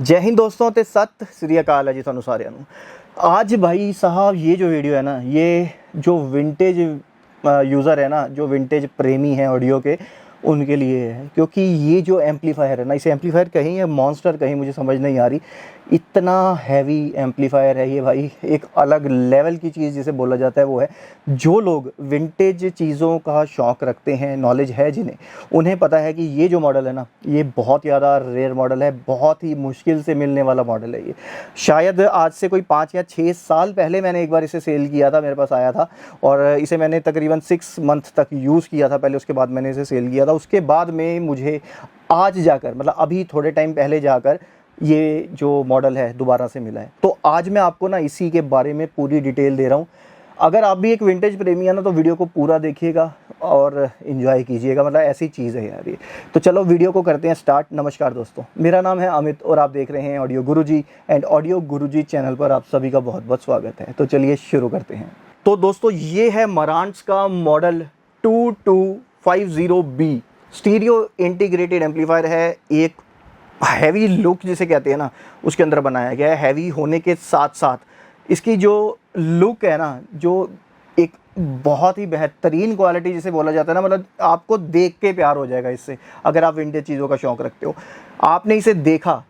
जय हिंद दोस्तों ते सत श्री अकाल है जी थानू सारिਆਂ ਨੂੰ। आज भाई साहब ये जो वीडियो है ना, ये जो विंटेज यूज़र है ना, जो विंटेज प्रेमी हैं ऑडियो के, उनके लिए है। क्योंकि ये जो एम्पलीफायर है ना, इसे एम्पलीफायर कहीं या मॉन्स्टर कहीं, मुझे समझ नहीं आ रही। इतना हैवी एम्पलीफायर है ये भाई, एक अलग लेवल की चीज़ जिसे बोला जाता है वो है। जो लोग विंटेज चीज़ों का शौक़ रखते हैं, नॉलेज है जिन्हें, उन्हें पता है कि ये जो मॉडल है ना, ये बहुत ज़्यादा रेयर मॉडल है, बहुत ही मुश्किल से मिलने वाला मॉडल है ये। शायद आज से कोई 5 या 6 साल पहले मैंने एक बार इसे सेल किया था, मेरे पास आया था और इसे मैंने तकरीबन 6 मंथ तक यूज़ किया था पहले, उसके बाद मैंने इसे सेल किया था। उसके बाद में मुझे आज जाकर, मतलब अभी थोड़े टाइम पहले जाकर ये जो मॉडल है दोबारा से मिला है। तो आज मैं आपको ना इसी के बारे में पूरी डिटेल दे रहा हूँ। अगर आप भी एक विंटेज प्रेमी है ना, तो वीडियो को पूरा देखिएगा और इन्जॉय कीजिएगा, मतलब ऐसी चीज़ है यार ये। तो चलो वीडियो को करते हैं स्टार्ट। नमस्कार दोस्तों, मेरा नाम है अमित और आप देख रहे हैं audio Guruji, and audio Guruji channel पर आप सभी का बहुत बहुत स्वागत है। तो चलिए शुरू करते हैं। तो दोस्तों ये है Marantz का model 2250B। Stereo integrated amplifier है, एक हैवी लुक जिसे कहते हैं ना, उसके अंदर बनाया गया है। हैवी होने के साथ साथ इसकी जो लुक है ना, जो एक बहुत ही बेहतरीन क्वालिटी जिसे बोला जाता है ना, मतलब आपको देख के प्यार हो जाएगा इससे। अगर आप विंटेज चीज़ों का शौक़ रखते हो, आपने इसे देखा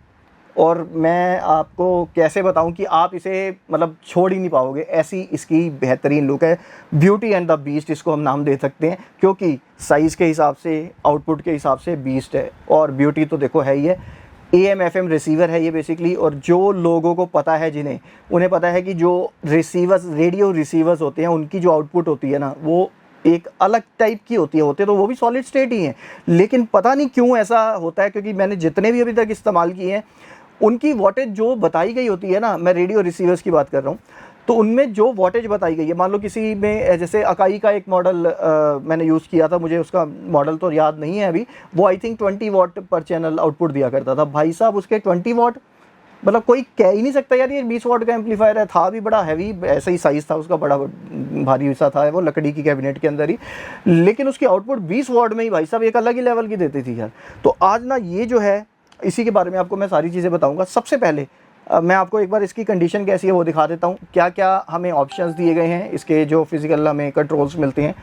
और मैं आपको कैसे बताऊं कि आप इसे मतलब छोड़ ही नहीं पाओगे, ऐसी इसकी बेहतरीन लुक है। ब्यूटी एंड द बीस्ट इसको हम नाम दे सकते हैं, क्योंकि साइज़ के हिसाब से, आउटपुट के हिसाब से बीस्ट है, और ब्यूटी तो देखो है ही है। AM FM रिसीवर है ये बेसिकली। और जो लोगों को पता है, जिन्हें, उन्हें पता है कि जो रिसीवर्स, रेडियो रिसीवर्स होते हैं, उनकी जो आउटपुट होती है ना, वो एक अलग टाइप की होती है। होते तो वो भी सॉलिड स्टेट ही हैं, लेकिन पता नहीं क्यों ऐसा होता है। क्योंकि मैंने जितने भी अभी तक इस्तेमाल किए हैं, उनकी वॉटेज जो बताई गई होती है ना, मैं रेडियो रिसीवर्स की बात कर रहा हूँ, तो उनमें जो वॉटेज बताई गई है, मान लो किसी में, जैसे अकाई का एक मॉडल मैंने यूज़ किया था, मुझे उसका मॉडल तो याद नहीं है अभी, वो आई थिंक 20 वाट पर चैनल आउटपुट दिया करता था। भाई साहब उसके 20 वाट, मतलब कोई कह ही नहीं सकता यार ये 20 वाट का एम्पलीफायर है। था भी बड़ा हैवी, ऐसा ही साइज़ था उसका, बड़ा भारी सा था वो, लकड़ी की कैबिनेट के अंदर ही, लेकिन उसकी आउटपुट 20 वाट में ही भाई साहब एक अलग ही लेवल की देती थी यार। तो आज ना ये जो है, इसी के बारे में आपको मैं सारी चीज़ें बताऊंगा। सबसे पहले मैं आपको एक बार इसकी कंडीशन कैसी है वो दिखा देता हूँ। क्या क्या हमें ऑप्शंस दिए गए हैं, इसके जो फिज़िकल हमें कंट्रोल्स मिलते हैं,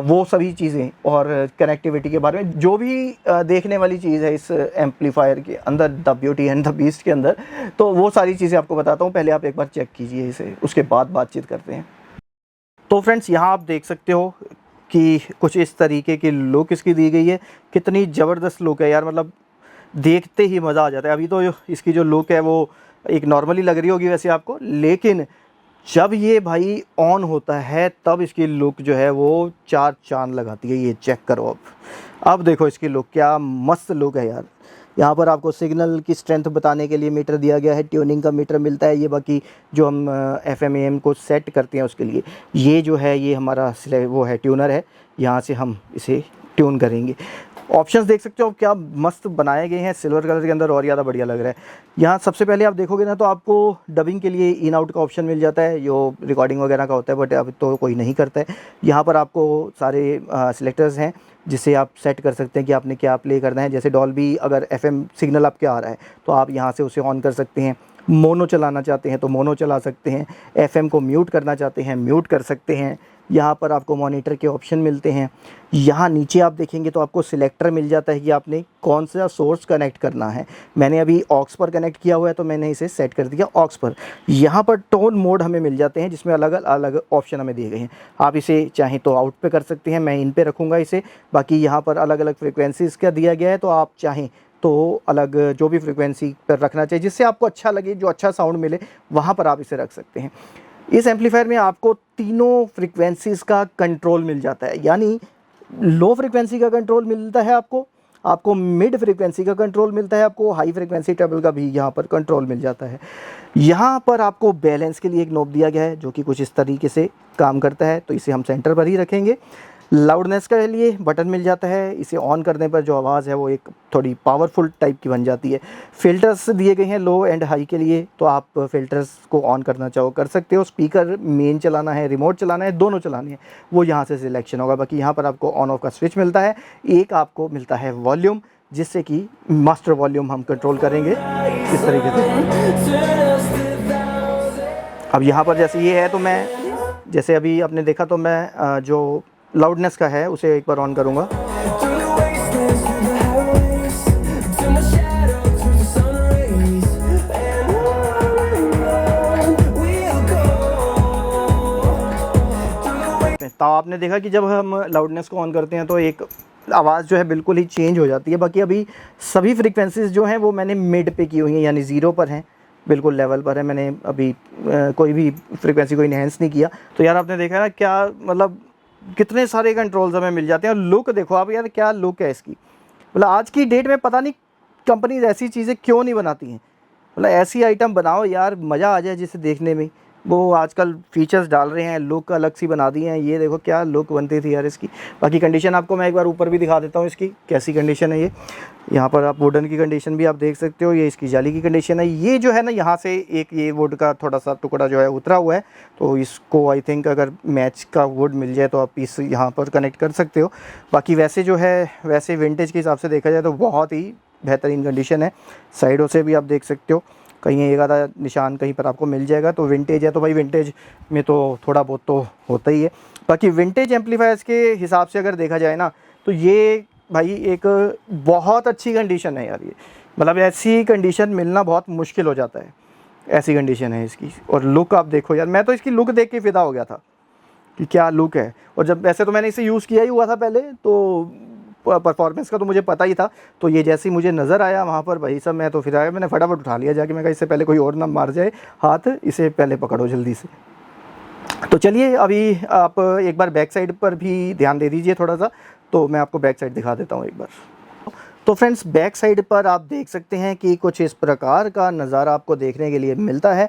वो सभी चीज़ें, और कनेक्टिविटी के बारे में जो भी देखने वाली चीज़ है इस एम्पलीफायर के अंदर, the beauty and the beast के अंदर, तो वो सारी चीज़ें आपको बताता हूँ। पहले आप एक बार चेक कीजिए इसे, उसके बाद बातचीत करते हैं। तो फ्रेंड्स, यहाँ आप देख सकते हो कि कुछ इस तरीके की लुक इसकी दी गई है। कितनी ज़बरदस्त लुक है यार, मतलब देखते ही मज़ा आ जाता है। अभी तो इसकी जो लुक है वो एक नॉर्मली लग रही होगी वैसे आपको, लेकिन जब ये भाई ऑन होता है तब इसकी लुक जो है वो 4 चांद लगाती है। ये चेक करो अब देखो इसकी लुक, क्या मस्त लुक है यार। यहाँ पर आपको सिग्नल की स्ट्रेंथ बताने के लिए मीटर दिया गया है, ट्यूनिंग का मीटर मिलता है। ये बाकी जो हम FM AM को सेट करते हैं उसके लिए, ये जो है ये हमारा वो है, ट्यूनर है, यहाँ से हम इसे ट्यून करेंगे। ऑप्शंस देख सकते हो क्या मस्त बनाए गए हैं सिल्वर कलर के अंदर, और ज़्यादा बढ़िया लग रहा है। यहाँ सबसे पहले आप देखोगे ना, तो आपको डबिंग के लिए इन आउट का ऑप्शन मिल जाता है, जो रिकॉर्डिंग वगैरह का होता है, बट अब तो कोई नहीं करता है। यहाँ पर आपको सारे सिलेक्टर्स हैं जिसे आप सेट कर सकते हैं कि आपने क्या प्ले करना है। जैसे डॉल्बी, अगर FM सिग्नल आपके आ रहा है तो आप यहाँ से उसे ऑन कर सकते हैं। मोनो चलाना चाहते हैं तो मोनो चला सकते हैं। FM को म्यूट करना चाहते हैं, म्यूट कर सकते हैं। यहाँ पर आपको मॉनिटर के ऑप्शन मिलते हैं। यहाँ नीचे आप देखेंगे तो आपको सिलेक्टर मिल जाता है कि आपने कौन सा सोर्स कनेक्ट करना है। मैंने अभी ऑक्स पर कनेक्ट किया हुआ है, तो मैंने इसे सेट कर दिया ऑक्स पर। यहाँ पर टोन मोड हमें मिल जाते हैं, जिसमें अलग अलग ऑप्शन हमें दिए गए हैं। आप इसे चाहें तो आउट पे कर सकते हैं, मैं इन पे रखूँगा इसे। बाकी यहाँ पर अलग अलग फ्रिक्वेंसीज़ का दिया गया है, तो आप चाहें तो अलग जो भी फ्रिक्वेंसी पर रखना चाहिए, जिससे आपको अच्छा लगे, जो अच्छा साउंड मिले, वहाँ पर आप इसे रख सकते हैं। इस एम्पलीफायर में आपको तीनों फ्रिक्वेंसीज़ का कंट्रोल मिल जाता है, यानी लो फ्रिक्वेंसी का कंट्रोल मिलता है आपको मिड फ्रिक्वेंसी का कंट्रोल मिलता है, आपको हाई फ्रिक्वेंसी ट्रबल का भी यहाँ पर कंट्रोल मिल जाता है। यहाँ पर आपको बैलेंस के लिए एक नॉब दिया गया है, जो कि कुछ इस तरीके से काम करता है, तो इसे हम सेंटर पर ही रखेंगे। लाउडनेस के लिए बटन मिल जाता है, इसे ऑन करने पर जो आवाज़ है वो एक थोड़ी पावरफुल टाइप की बन जाती है। फ़िल्टर्स दिए गए हैं लो एंड हाई के लिए, तो आप फ़िल्टर्स को ऑन करना चाहो कर सकते हो। स्पीकर मेन चलाना है, रिमोट चलाना है, दोनों चलाने हैं, वो यहाँ से सिलेक्शन होगा। बाकी यहाँ पर आपको ऑन ऑफ का स्विच मिलता है। एक आपको मिलता है वॉल्यूम, जिससे कि मास्टर वॉल्यूम हम कंट्रोल करेंगे इस तरीके से। अब यहाँ पर जैसे ये है तो मैं, जैसे अभी आपने देखा तो मैं जो लाउडनेस का है उसे एक बार ऑन करूँगा। तो आपने देखा कि जब हम लाउडनेस को ऑन करते हैं तो एक आवाज़ जो है बिल्कुल ही चेंज हो जाती है। बाकी अभी सभी फ्रीक्वेंसीज़ जो हैं वो मैंने मिड पे की हुई हैं, यानी ज़ीरो पर हैं, बिल्कुल लेवल पर है। मैंने अभी कोई भी फ्रीक्वेंसी को इन्हेंस नहीं किया। तो यार आपने देखा ना क्या मतलब कितने सारे कंट्रोल्स हमें मिल जाते हैं। और लुक देखो आप यार, क्या लुक है इसकी। मतलब आज की डेट में पता नहीं कंपनीज ऐसी चीज़ें क्यों नहीं बनाती हैं। मतलब ऐसी आइटम बनाओ यार, मज़ा आ जाए जिसे देखने में। वो आजकल फीचर्स डाल रहे हैं, लुक अलग सी बना दी हैं। ये देखो क्या लुक बनती थी यार इसकी। बाकी कंडीशन आपको मैं एक बार ऊपर भी दिखा देता हूँ इसकी कैसी कंडीशन है। ये यहाँ पर आप वुडन की कंडीशन भी आप देख सकते हो। ये इसकी जाली की कंडीशन है। ये जो है ना, यहाँ से एक ये वुड का थोड़ा सा टुकड़ा जो है उतरा हुआ है, तो इसको आई थिंक अगर मैच का वुड मिल जाए तो आप इस यहाँ पर कनेक्ट कर सकते हो। बाकी वैसे जो है, वैसे विंटेज के हिसाब से देखा जाए तो बहुत ही बेहतरीन कंडीशन है। साइडों से भी आप देख सकते हो, कहीं एक आधा निशान कहीं पर आपको मिल जाएगा। तो विंटेज है तो भाई विंटेज में तो थोड़ा बहुत तो होता ही है। बाकी विंटेज एम्पलीफायर्स के हिसाब से अगर देखा जाए ना, तो ये भाई एक बहुत अच्छी कंडीशन है यार। ये मतलब ऐसी कंडीशन मिलना बहुत मुश्किल हो जाता है, ऐसी कंडीशन है इसकी। और लुक आप देखो यार, मैं तो इसकी लुक देख के फ़िदा हो गया था कि क्या लुक है। और जब वैसे तो मैंने इसे यूज़ किया ही हुआ था पहले, तो परफॉर्मेंस का तो मुझे पता ही था। तो ये जैसे ही मुझे नज़र आया वहाँ पर भाई साहब, मैं तो फिर आया, मैंने फटाफट उठा लिया जाके। मैं कहा इससे पहले कोई और ना मार जाए हाथ, इसे पहले पकड़ो जल्दी से। तो चलिए अभी आप एक बार बैक साइड पर भी ध्यान दे दीजिए थोड़ा सा। तो मैं आपको बैक साइड दिखा देता हूँ एक बार। तो फ्रेंड्स, बैक साइड पर आप देख सकते हैं कि कुछ इस प्रकार का नज़ारा आपको देखने के लिए मिलता है।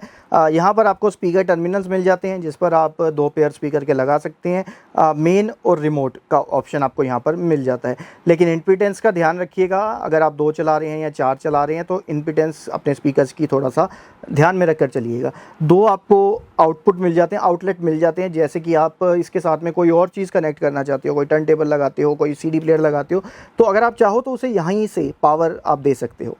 यहाँ पर आपको स्पीकर टर्मिनल्स मिल जाते हैं जिस पर आप 2 पेयर स्पीकर के लगा सकते हैं। मेन और रिमोट का ऑप्शन आपको यहाँ पर मिल जाता है। लेकिन इम्पीडेंस का ध्यान रखिएगा, अगर आप 2 चला रहे हैं या 4 चला रहे हैं तो इम्पीडेंस अपने स्पीकर्स की थोड़ा सा ध्यान में रखकर चलिएगा। 2 आपको आउटपुट मिल जाते हैं, आउटलेट मिल जाते हैं। जैसे कि आप इसके साथ में कोई और चीज़ कनेक्ट करना चाहते हो, कोई टर्न टेबल लगाते हो, कोई CD प्लेयर लगाते हो, तो अगर आप चाहो तो उसे यहीं से पावर आप दे सकते हो।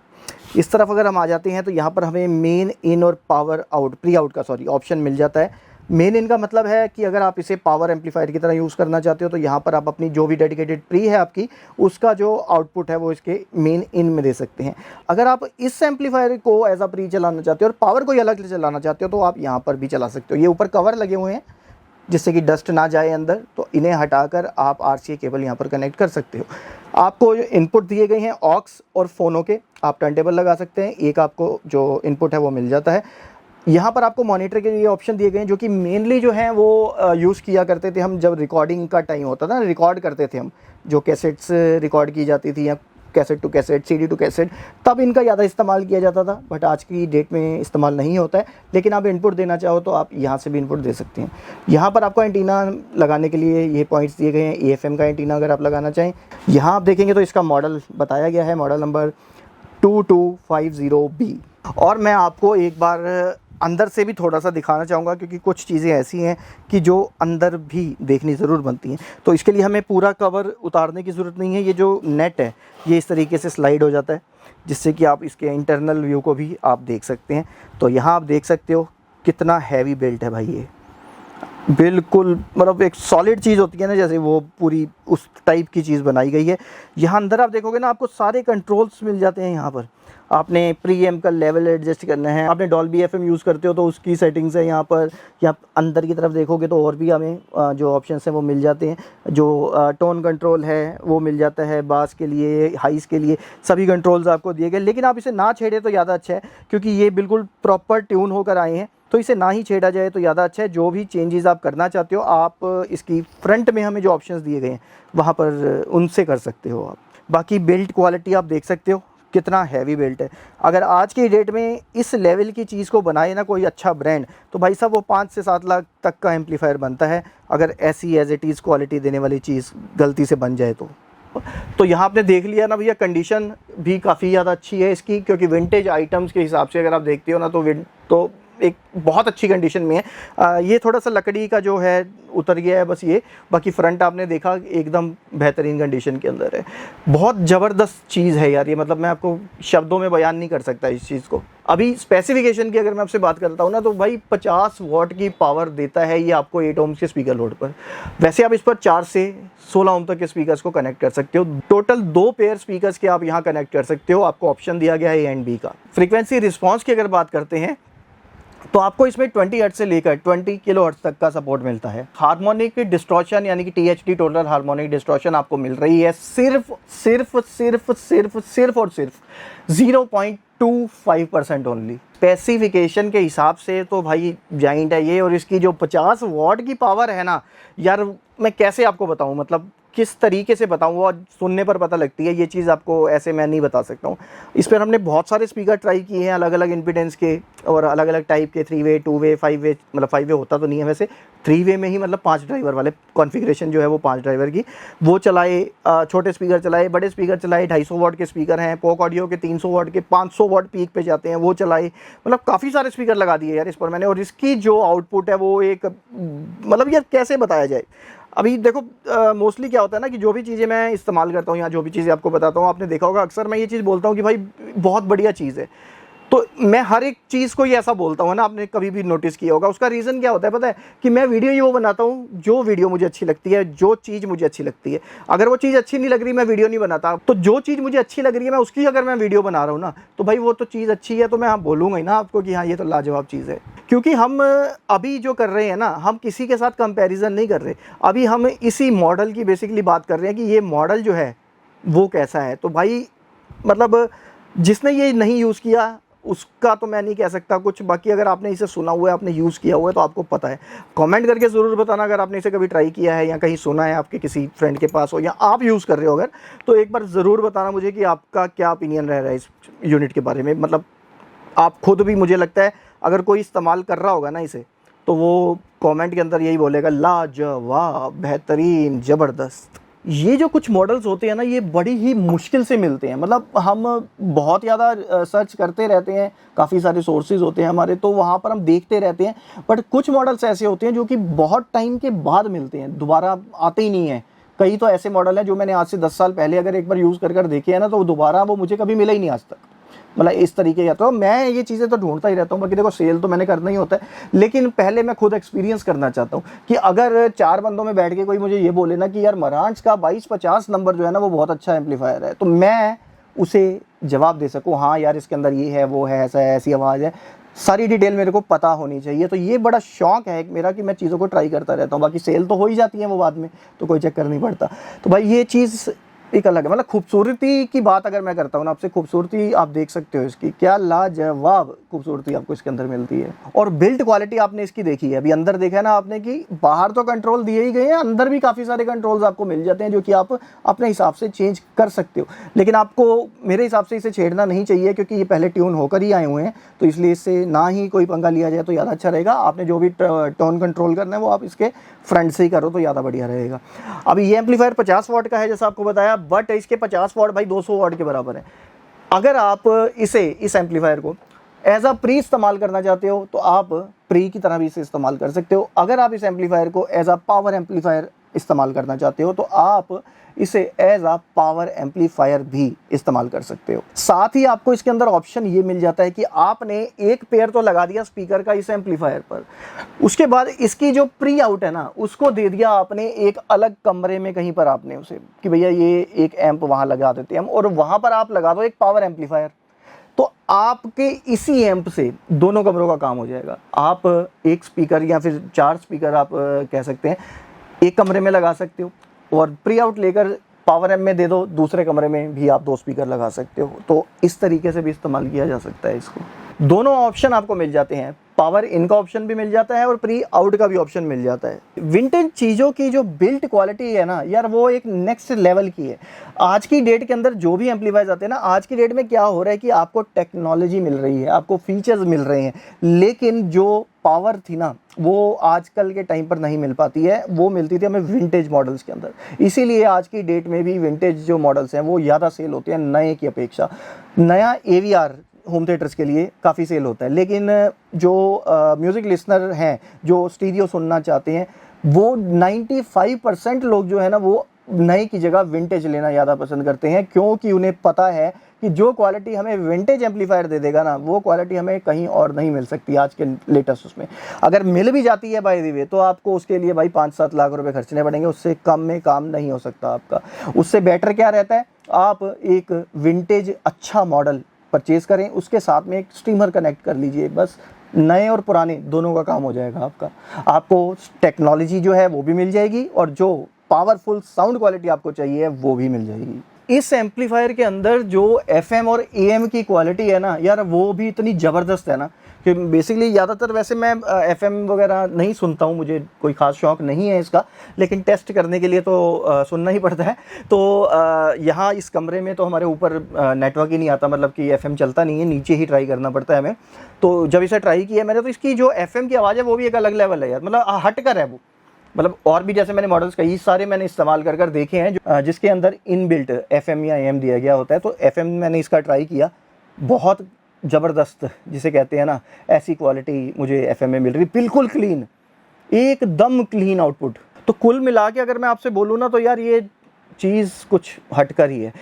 इस तरफ अगर हम आ जाते हैं तो यहाँ पर हमें मेन इन और पावर आउट, प्री आउट का ऑप्शन मिल जाता है। मेन इन का मतलब है कि अगर आप इसे पावर एम्पलीफायर की तरह यूज़ करना चाहते हो तो यहाँ पर आप अपनी जो भी डेडिकेटेड प्री है आपकी, उसका जो आउटपुट है वो इसके मेन इन में दे सकते हैं। अगर आप इस एम्पलीफायर को एज अ प्री चलाना चाहते हो और पावर को अलग से चलाना चाहते हो तो आप यहाँ पर भी चला सकते हो। ये ऊपर कवर लगे हुए हैं जिससे कि डस्ट ना जाए अंदर, तो इन्हें हटाकर आप RCA केबल यहाँ पर कनेक्ट कर सकते हो। आपको जो इनपुट दिए गए हैं ऑक्स और फोनो के, आप टर्न टेबल लगा सकते हैं। एक आपको जो इनपुट है वो मिल जाता है। यहाँ पर आपको मॉनिटर के लिए ऑप्शन दिए गए हैं जो कि मेनली जो हैं वो यूज़ किया करते थे हम जब रिकॉर्डिंग का टाइम होता था, रिकॉर्ड करते थे हम, जो कैसेट्स रिकॉर्ड की जाती थी या cassette to cassette, CD to cassette, तब इनका ज़्यादा इस्तेमाल किया जाता था। बट आज की डेट में इस्तेमाल नहीं होता है। लेकिन आप इनपुट देना चाहो तो आप यहाँ से भी इनपुट दे सकते हैं। यहाँ पर आपको एंटीना लगाने के लिए ये पॉइंट्स दिए गए हैं। AFM का एंटीना अगर आप लगाना चाहें, यहाँ आप देखेंगे तो इसका मॉडल बताया गया है, मॉडल नंबर 2250B। और मैं आपको एक बार अंदर से भी थोड़ा सा दिखाना चाहूँगा क्योंकि कुछ चीज़ें ऐसी हैं कि जो अंदर भी देखनी ज़रूर बनती हैं। तो इसके लिए हमें पूरा कवर उतारने की ज़रूरत नहीं है। ये जो नेट है ये इस तरीके से स्लाइड हो जाता है जिससे कि आप इसके इंटरनल व्यू को भी आप देख सकते हैं। तो यहाँ आप देख सकते हो कितना हैवी बिल्ट है भाई। ये बिल्कुल मतलब एक सॉलिड चीज़ होती है ना, जैसे वो पूरी उस टाइप की चीज़ बनाई गई है। यहाँ अंदर आप देखोगे ना, आपको सारे कंट्रोल्स मिल जाते हैं। यहाँ पर आपने प्रीएम्प का लेवल एडजस्ट करना है, आपने डॉल्बी FM यूज़ करते हो तो उसकी सेटिंग्स है यहाँ पर। या अंदर की तरफ देखोगे तो और भी हमें जो ऑप्शंस हैं वो मिल जाते हैं। जो टोन कंट्रोल है वो मिल जाता है, बास के लिए, हाइस के लिए, सभी कंट्रोल्स आपको दिए गए। लेकिन आप इसे ना छेड़े तो ज़्यादा अच्छा है क्योंकि ये बिल्कुल प्रॉपर ट्यून होकर आए हैं, तो इसे ना ही छेड़ा जाए तो ज़्यादा अच्छा है। जो भी चेंजेस आप करना चाहते हो आप इसकी फ्रंट में हमें जो ऑप्शंस दिए गए हैं वहाँ पर उनसे कर सकते हो आप। बाकी बिल्ड क्वालिटी आप देख सकते हो कितना हैवी बिल्ट है। अगर आज की डेट में इस लेवल की चीज़ को बनाए ना कोई अच्छा ब्रांड, तो भाई साहब वो 5 से 7 लाख तक का एम्पलीफायर बनता है अगर ऐसी एज इट इज़ क्वालिटी देने वाली चीज़ गलती से बन जाए तो यहाँ आपने देख लिया ना भैया, कंडीशन भी काफ़ी ज़्यादा अच्छी है इसकी क्योंकि विंटेज आइटम्स के हिसाब से अगर आप देखते हो ना तो एक बहुत अच्छी कंडीशन में है। ये थोड़ा सा लकड़ी का जो है उतर गया है बस ये, बाकी फ्रंट आपने देखा एकदम बेहतरीन कंडीशन के अंदर है। बहुत ज़बरदस्त चीज़ है यार ये, मतलब मैं आपको शब्दों में बयान नहीं कर सकता इस चीज़ को। अभी स्पेसिफिकेशन की अगर मैं आपसे बात करता हूँ ना, तो भाई 50 वॉट की पावर देता है ये आपको 8 ओम्स के स्पीकर लोड पर। वैसे आप इस पर 4 से 16 ओम तक के स्पीकर्स को कनेक्ट कर सकते हो। टोटल 2 पेयर स्पीकर्स के आप यहाँ कनेक्ट कर सकते हो, आपको ऑप्शन दिया गया है ए एंड बी का। फ्रीक्वेंसी रिस्पॉन्स की अगर बात करते हैं तो आपको इसमें 20 हर्ट्ज से लेकर 20 किलो हर्ट्ज तक का सपोर्ट मिलता है। हार्मोनिक डिस्टॉर्शन यानी कि THD टोटल हार्मोनिक डिस्टॉर्शन आपको मिल रही है सिर्फ और सिर्फ 0.25% ओनली। स्पेसिफिकेशन के हिसाब से तो भाई जाइंट है ये, और इसकी जो 50 वॉट की पावर है ना यार, मैं कैसे आपको बताऊं, मतलब किस तरीके से बताऊं, वो सुनने पर पता लगती है ये चीज़, आपको ऐसे मैं नहीं बता सकता हूँ। इस पर हमने बहुत सारे स्पीकर ट्राई किए हैं अलग अलग इम्पीडेंस के और अलग अलग टाइप के, 3 वे 2 वे 5 वे, मतलब 5 वे होता तो नहीं है वैसे, 3 वे में ही मतलब 5 ड्राइवर वाले कॉन्फ़िगरेशन जो है वो 5 ड्राइवर की वो चलाए। छोटे स्पीकर चलाए, बड़े स्पीकर चलाए, 250 वॉट के स्पीकर हैं, पोक ऑडियो के 300 वॉट के, 500 वॉट पीक पे जाते हैं वो चलाए, मतलब काफ़ी सारे स्पीकर लगा दिए यार इस पर मैंने। और इसकी जो आउटपुट है वो एक, मतलब यार कैसे बताया जाए। अभी देखो मोस्टली क्या होता है ना कि जो भी चीज़ें मैं इस्तेमाल करता हूँ या जो भी चीज़ें आपको बताता हूँ, आपने देखा होगा अक्सर मैं ये चीज़ बोलता हूँ कि भाई बहुत बढ़िया चीज़ है, तो मैं हर एक चीज़ को ही ऐसा बोलता हूँ ना, आपने कभी भी नोटिस किया होगा। उसका रीज़न क्या होता है पता है, कि मैं वीडियो ही वो बनाता हूँ जो वीडियो मुझे अच्छी लगती है, जो चीज़ मुझे अच्छी लगती है। अगर वो चीज़ अच्छी नहीं लग रही मैं वीडियो नहीं बनाता, तो जो चीज़ मुझे अच्छी लग रही है मैं उसकी अगर मैं वीडियो बना रहा हूँ ना, तो भाई वो तो चीज़ अच्छी है, तो मैं हाँ बोलूँगा ही ना आपको कि हाँ ये तो लाजवाब चीज़ है। क्योंकि हम अभी जो कर रहे हैं ना, हम किसी के साथ कंपैरिजन नहीं कर रहे, अभी हम इसी मॉडल की बेसिकली बात कर रहे हैं कि ये मॉडल जो है वो कैसा है। तो भाई मतलब जिसने ये नहीं यूज़ किया उसका तो मैं नहीं कह सकता कुछ, बाकी अगर आपने इसे सुना हुआ है, आपने यूज़ किया हुआ है, तो आपको पता है। कमेंट करके ज़रूर बताना अगर आपने इसे कभी ट्राई किया है या कहीं सुना है, आपके किसी फ्रेंड के पास हो या आप यूज़ कर रहे हो अगर, तो एक बार ज़रूर बताना मुझे कि आपका क्या ओपिनियन रह रहा है इस यूनिट के बारे में। मतलब आप खुद भी, मुझे लगता है अगर कोई इस्तेमाल कर रहा होगा ना इसे, तो वो कमेंट के अंदर यही बोलेगा लाजवाब, बेहतरीन, ज़बरदस्त। ये जो कुछ मॉडल्स होते हैं ना, ये बड़ी ही मुश्किल से मिलते हैं। मतलब हम बहुत ज़्यादा सर्च करते रहते हैं, काफ़ी सारे सोर्सेज होते हैं हमारे, तो वहाँ पर हम देखते रहते हैं, बट कुछ मॉडल्स ऐसे होते हैं जो कि बहुत टाइम के बाद मिलते हैं, दोबारा आते ही नहीं हैं। कई तो ऐसे मॉडल हैं जो मैंने आज से 10 साल पहले अगर एक बार यूज़ कर देखे हैं ना, तो दोबारा वो मुझे कभी मिला ही नहीं आज तक। मतलब इस तरीके का, तो मैं ये चीज़ें तो ढूंढता ही रहता हूँ। बाकी देखो सेल तो मैंने करना ही होता है, लेकिन पहले मैं खुद एक्सपीरियंस करना चाहता हूँ कि अगर 4 बंदों में बैठ के कोई मुझे ये बोले ना कि यार Marantz का 2250 नंबर जो है ना वो बहुत अच्छा एम्पलीफायर है, तो मैं उसे जवाब दे सकूँ हाँ यार इसके अंदर ये है, वो है, ऐसा है, ऐसी आवाज़ है, सारी डिटेल मेरे को पता होनी चाहिए। तो ये बड़ा शौक है मेरा कि मैं चीज़ों को ट्राई करता रहता हूँ। बाकी सेल तो हो ही जाती है वो बाद में, तो कोई चक्कर नहीं पड़ता। तो भाई ये चीज़ एक अलग है। मतलब खूबसूरती की बात अगर मैं करता हूँ ना आपसे, खूबसूरती आप देख सकते हो इसकी, क्या लाजवाब खूबसूरती आपको इसके अंदर मिलती है। और बिल्ड क्वालिटी आपने इसकी देखी है, अभी अंदर देखा है ना आपने कि बाहर तो कंट्रोल दिए ही गए हैं, अंदर भी काफ़ी सारे कंट्रोल्स आपको मिल जाते हैं जो कि आप अपने हिसाब से चेंज कर सकते हो। लेकिन आपको मेरे हिसाब से इसे छेड़ना नहीं चाहिए, क्योंकि ये पहले ट्यून होकर ही आए हुए हैं, तो इसलिए इससे ना ही कोई पंगा लिया जाए तो ज़्यादा अच्छा रहेगा। आपने जो भी टोन कंट्रोल करना है वो आप इसके फ्रंट से ही करो तो ज़्यादा बढ़िया रहेगा। अभी ये एम्पलीफायर 50 वॉट का है जैसा आपको बताया, बट इसके 50 वॉट भाई 200 वॉट के बराबर है। अगर आप इस एम्पलीफायर को एज अ प्री इस्तेमाल करना चाहते हो तो आप प्री की तरह भी इसे इस्तेमाल कर सकते हो। अगर आप इस एम्पलीफायर को एज अ पावर एम्पलीफायर इस्तेमाल करना चाहते हो तो आप इसे एज अ पावर एम्पलीफायर भी इस्तेमाल कर सकते हो। साथ ही आपको इसके अंदर ऑप्शन ये मिल जाता है कि आपने एक पेयर तो लगा दिया स्पीकर का इस एम्पलीफायर पर, उसके बाद इसकी जो प्री आउट है ना उसको दे दिया आपने एक अलग कमरे में कहीं पर, आपने उसे कि भैया ये एक एम्प वहाँ लगा देते हैं हम, और वहाँ पर आप लगा दो एक पावर एम्पलीफायर, तो आपके इसी एम्प से दोनों कमरों का काम हो जाएगा। आप एक स्पीकर या फिर 4 स्पीकर आप कह सकते हैं एक कमरे में लगा सकते हो, और प्री आउट लेकर पावर एम में दे दो, दूसरे कमरे में भी आप 2 स्पीकर लगा सकते हो। तो इस तरीके से भी इस्तेमाल किया जा सकता है इसको। दोनों ऑप्शन आपको मिल जाते हैं, पावर इन का ऑप्शन भी मिल जाता है और प्री आउट का भी ऑप्शन मिल जाता है। विंटेज चीज़ों की जो बिल्ट क्वालिटी है ना यार, वो एक नेक्स्ट लेवल की है। आज की डेट के अंदर जो भी एम्पलीफायर्स आते हैं ना, आज की डेट में क्या हो रहा है कि आपको टेक्नोलॉजी मिल रही है, आपको फीचर्स मिल रहे हैं, लेकिन जो पावर थी ना वो आजकल के टाइम पर नहीं मिल पाती है, वो मिलती थी हमें विंटेज मॉडल्स के अंदर। इसीलिए आज की डेट में भी विंटेज जो मॉडल्स हैं वो ज़्यादा सेल होते हैं नए की अपेक्षा। नया AVR होम थिएटर्स के लिए काफ़ी सेल होता है, लेकिन जो म्यूज़िक लिसनर हैं, जो स्टीरियो सुनना चाहते हैं, वो 95% लोग जो है ना वो नए की जगह विंटेज लेना ज़्यादा पसंद करते हैं, क्योंकि उन्हें पता है कि जो क्वालिटी हमें विंटेज एम्पलीफायर दे देगा ना, वो क्वालिटी हमें कहीं और नहीं मिल सकती आज के लेटेस्ट उसमें। अगर मिल भी जाती है बाय द वे, तो आपको उसके लिए भाई 5-7 लाख रुपए खर्चने पड़ेंगे, उससे कम में काम नहीं हो सकता आपका। उससे बेटर क्या रहता है, आप एक विंटेज अच्छा मॉडल परचेज़ करें, उसके साथ में एक स्ट्रीमर कनेक्ट कर लीजिए, बस नए और पुराने दोनों का काम हो जाएगा आपका। आपको टेक्नोलॉजी जो है वो भी मिल जाएगी, और जो पावरफुल साउंड क्वालिटी आपको चाहिए वो भी मिल जाएगी। इस एम्पलीफायर के अंदर जो FM और AM की क्वालिटी है ना यार, वो भी इतनी ज़बरदस्त है ना कि बेसिकली ज़्यादातर वैसे मैं FM वगैरह नहीं सुनता हूँ, मुझे कोई ख़ास शौक़ नहीं है इसका, लेकिन टेस्ट करने के लिए तो सुनना ही पड़ता है। तो यहाँ इस कमरे में तो हमारे ऊपर नेटवर्क ही नहीं आता, मतलब कि FM चलता नहीं है, नीचे ही ट्राई करना पड़ता है हमें। तो जब इसे ट्राई किया मैंने, तो इसकी जो FM की आवाज़ है वो भी एक अलग लेवल है यार, मतलब हट कर है वो। मतलब और भी जैसे मैंने मॉडल्स कई सारे मैंने इस्तेमाल कर देखे हैं जिसके अंदर इनबिल्ट FM या AM दिया गया होता है। तो FM मैंने इसका ट्राई किया, बहुत ज़बरदस्त जिसे कहते हैं ना, ऐसी क्वालिटी मुझे FM में मिल रही, बिल्कुल क्लीन, एकदम क्लीन आउटपुट। तो कुल मिला के अगर मैं आपसे बोलूँ ना, तो यार ये चीज़ कुछ हटकर ही है।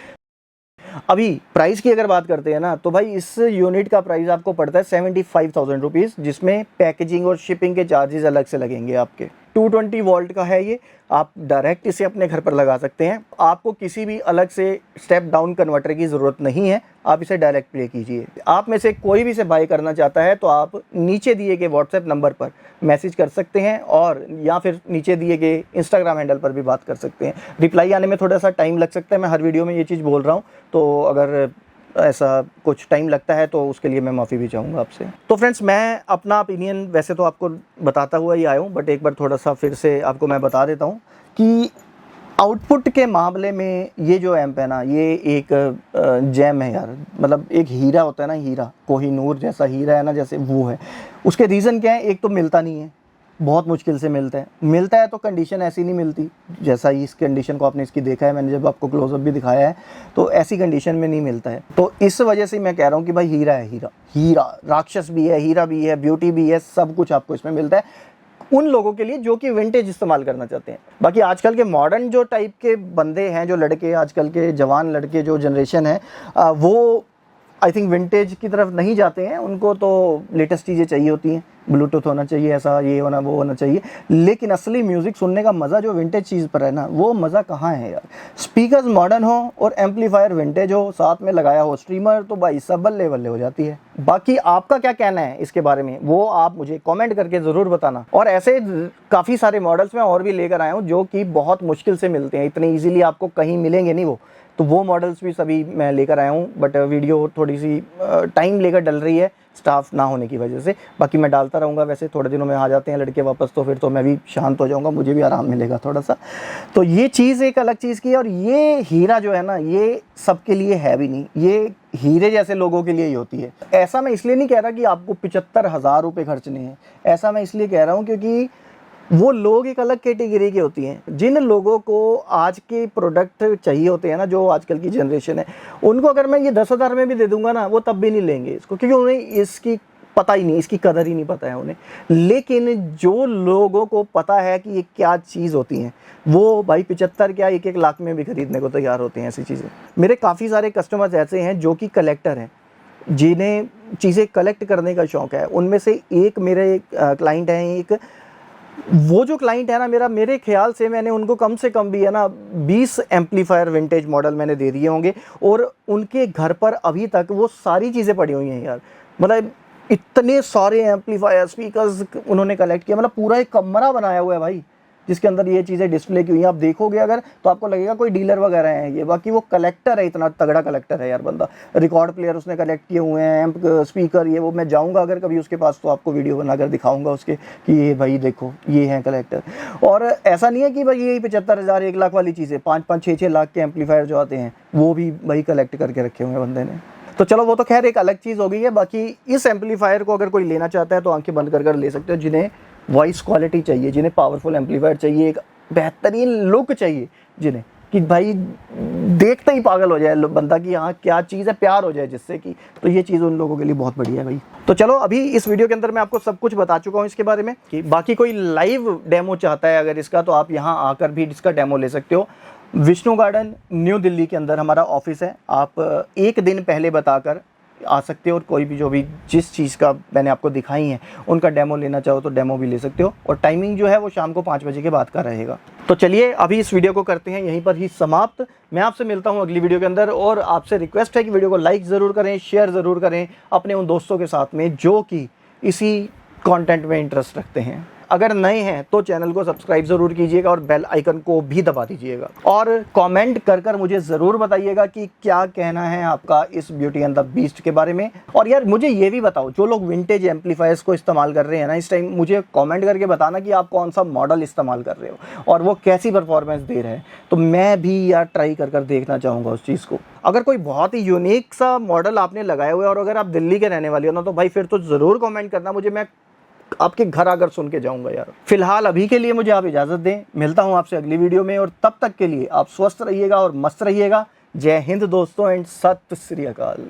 अभी प्राइस की अगर बात करते हैं ना, तो भाई इस यूनिट का प्राइस आपको पड़ता है 75,000 रुपीज़, जिसमें पैकेजिंग और शिपिंग के चार्जेस अलग से लगेंगे आपके। 220 वोल्ट का है ये, आप डायरेक्ट इसे अपने घर पर लगा सकते हैं, आपको किसी भी अलग से स्टेप डाउन कन्वर्टर की ज़रूरत नहीं है, आप इसे डायरेक्ट प्ले कीजिए। आप में से कोई भी इसे बाय करना चाहता है तो आप नीचे दिए गए व्हाट्सएप नंबर पर मैसेज कर सकते हैं, और या फिर नीचे दिए गए इंस्टाग्राम हैंडल पर भी बात कर सकते हैं। रिप्लाई आने में थोड़ा सा टाइम लग सकता है, मैं हर वीडियो में ये चीज़ बोल रहा हूँ, तो अगर ऐसा कुछ टाइम लगता है तो उसके लिए मैं माफ़ी भी चाहूँगा आपसे। तो फ्रेंड्स, मैं अपना ओपिनियन वैसे तो आपको बताता हुआ ही आया हूँ, बट एक बार थोड़ा सा फिर से आपको मैं बता देता हूँ कि आउटपुट के मामले में ये जो एम्प है ना, ये एक जेम है यार, मतलब एक हीरा होता है ना, हीरा, कोहिनूर जैसा हीरा है ना, जैसे वो है। उसके रीज़न क्या है, एक तो मिलता नहीं है, बहुत मुश्किल से मिलता है तो कंडीशन ऐसी नहीं मिलती जैसा इस कंडीशन को आपने इसकी देखा है, मैंने जब आपको क्लोजअप भी दिखाया है तो ऐसी कंडीशन में नहीं मिलता है। तो इस वजह से मैं कह रहा हूँ कि भाई हीरा है, हीरा राक्षस भी है, हीरा भी है, ब्यूटी भी है, सब कुछ आपको इसमें मिलता है उन लोगों के लिए जो कि विंटेज इस्तेमाल करना चाहते हैं। बाकी आजकल के मॉडर्न जो टाइप के बंदे हैं, जो लड़के, आजकल के जवान लड़के, जो जनरेशन है, वो आई थिंक विंटेज की तरफ नहीं जाते हैं, उनको तो लेटेस्ट चीज़ें चाहिए होती हैं, ब्लूटूथ होना चाहिए, ऐसा ये होना वो होना चाहिए। लेकिन असली म्यूज़िक सुनने का मज़ा जो विंटेज चीज़ पर है ना, वो मज़ा कहाँ है यार। स्पीकर्स मॉडर्न हो और एम्पलीफायर विंटेज हो, साथ में लगाया हो स्ट्रीमर, तो भाई सब बल्ले बल्ले हो जाती है। बाकी आपका क्या कहना है इसके बारे में, वो आप मुझे कमेंट करके ज़रूर बताना। और ऐसे काफ़ी सारे मॉडल्स मैं और भी लेकर आया हूँ जो कि बहुत मुश्किल से मिलते हैं, इतने ईजिली आपको कहीं मिलेंगे नहीं वो, तो वो मॉडल्स भी सभी मैं लेकर आया हूँ। बट वीडियो थोड़ी सी टाइम लेकर डल रही है स्टाफ ना होने की वजह से, बाकी मैं डालता रहूँगा। वैसे थोड़े दिनों में आ जाते हैं लड़के वापस, तो फिर तो मैं भी शांत हो जाऊँगा, मुझे भी आराम मिलेगा थोड़ा सा। तो ये चीज़ एक अलग चीज़ की है। और ये हीरा जो है ना, ये सबके लिए है भी नहीं, ये हीरे जैसे लोगों के लिए ही होती है। ऐसा मैं इसलिए नहीं कह रहा कि आपको 75,000 रुपये खर्चने हैं, ऐसा मैं इसलिए कह रहा हूँ क्योंकि वो लोग एक अलग कैटेगरी के होती हैं। जिन लोगों को आज के प्रोडक्ट चाहिए होते हैं ना, जो आजकल की जनरेशन है, उनको अगर मैं ये 10,000 में भी दे दूंगा ना, वो तब भी नहीं लेंगे इसको, क्योंकि उन्हें इसकी पता ही नहीं, इसकी कदर ही नहीं पता है उन्हें। लेकिन जो लोगों को पता है कि ये क्या चीज़ होती हैं, वो भाई 75 क्या 1-1 लाख में भी खरीदने को तैयार होते हैं ऐसी चीज़ें। मेरे काफ़ी सारे कस्टमर्स ऐसे हैं जो कि कलेक्टर हैं, जिन्हें चीज़ें कलेक्ट करने का शौक़ है। उनमें से एक मेरे क्लाइंट हैं, एक वो जो क्लाइंट है ना मेरे ख्याल से मैंने उनको कम से कम भी है ना 20 एम्पलीफायर विंटेज मॉडल मैंने दे दिए होंगे, और उनके घर पर अभी तक वो सारी चीज़ें पड़ी हुई हैं यार। मतलब इतने सारे एम्पलीफायर, स्पीकर्स उन्होंने कलेक्ट किया, मतलब पूरा एक कमरा बनाया हुआ है भाई, जिसके अंदर ये चीज़ें डिस्प्ले की हुई हैं। आप देखोगे अगर तो आपको लगेगा कोई डीलर वगैरह है ये, बाकी वो कलेक्टर है, इतना तगड़ा कलेक्टर है यार बंदा। रिकॉर्ड प्लेयर उसने कलेक्ट किए हुए हैं, एम्प, स्पीकर, ये वो। मैं जाऊंगा अगर कभी उसके पास तो आपको वीडियो बनाकर दिखाऊंगा उसके कि ये भाई देखो ये हैं कलेक्टर। और ऐसा नहीं है कि भाई यही 75,000 1 लाख वाली चीज़ें, 5-5, 6-6 लाख के एम्पलीफायर जो आते हैं वो भी भाई कलेक्ट करके रखे हुए हैं बंदे ने। तो चलो वो तो खैर एक अलग चीज़ हो गई है। बाकी इस एम्पलीफायर को अगर कोई लेना चाहता है तो आंखें बंद कर ले सकते हो। जिन्हें वॉइस क्वालिटी चाहिए, जिन्हें पावरफुल एम्पलीफायर चाहिए, एक बेहतरीन लुक चाहिए, जिन्हें कि भाई देखते ही पागल हो जाए बंदा कि हाँ क्या चीज़ है, प्यार हो जाए जिससे कि, तो ये चीज़ उन लोगों के लिए बहुत बढ़िया है भाई। तो चलो अभी इस वीडियो के अंदर मैं आपको सब कुछ बता चुका हूँ इसके बारे में, कि बाकी कोई लाइव डेमो चाहता है अगर इसका, तो आप यहाँ आकर भी इसका डेमो ले सकते हो। विष्णु गार्डन न्यू दिल्ली के अंदर हमारा ऑफिस है। आप एक दिन पहले बताकर आ सकते हो और कोई भी जो भी जिस चीज़ का मैंने आपको दिखाई है उनका डेमो लेना चाहो तो डेमो भी ले सकते हो। और टाइमिंग जो है वो शाम को 5 बजे के बाद का रहेगा। तो चलिए अभी इस वीडियो को करते हैं यहीं पर ही समाप्त। मैं आपसे मिलता हूं अगली वीडियो के अंदर, और आपसे रिक्वेस्ट है कि वीडियो को लाइक ज़रूर करें, शेयर ज़रूर करें अपने उन दोस्तों के साथ में जो कि इसी कंटेंट में इंटरेस्ट रखते हैं। अगर नए हैं तो चैनल को सब्सक्राइब ज़रूर कीजिएगा और बेल आइकन को भी दबा दीजिएगा, और कमेंट कर मुझे ज़रूर बताइएगा कि क्या कहना है आपका इस ब्यूटी एंड द बीस्ट के बारे में। और यार मुझे ये भी बताओ, जो लोग विंटेज एम्पलीफायर्स को इस्तेमाल कर रहे हैं ना इस टाइम, मुझे कमेंट करके बताना कि आप कौन सा मॉडल इस्तेमाल कर रहे हो और वो कैसी परफॉर्मेंस दे रहे हैं, तो मैं भी यार ट्राई कर देखना चाहूँगा उस चीज़ को। अगर कोई बहुत ही यूनिक सा मॉडल आपने लगाया हुआ है और अगर आप दिल्ली के रहने वाले हो ना, तो भाई फिर तो ज़रूर कमेंट करना मुझे, मैं आपके घर आकर सुन के जाऊंगा यार। फिलहाल अभी के लिए मुझे आप इजाज़त दें, मिलता हूं आपसे अगली वीडियो में, और तब तक के लिए आप स्वस्थ रहिएगा और मस्त रहिएगा। जय हिंद दोस्तों एंड सत श्री अकाल।